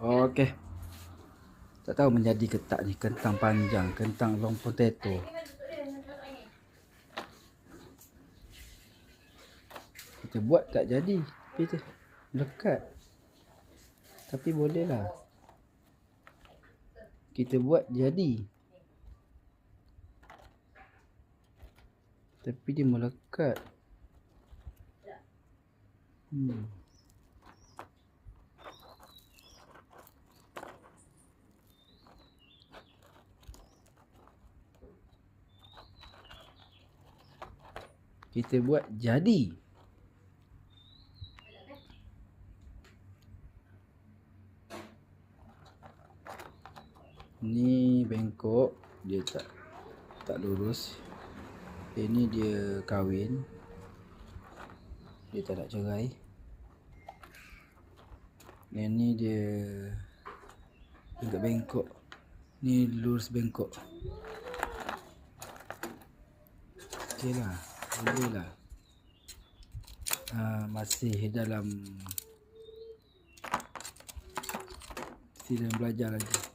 Okey. Tak tahu menjadi ke tak ni kentang panjang, kentang long potato. Kita buat tak jadi, tapi tu lekat. Tapi boleh lah. Kita buat jadi. Tapi dia melekat. Kita buat jadi. Ni bengkok, dia tak lurus. Ini dia kahwin. Dia tak nak cerai. Yang ni dia agak bengkok. Ni lurus bengkok. Okey lah, boleh lah. Masih dalam belajar lagi.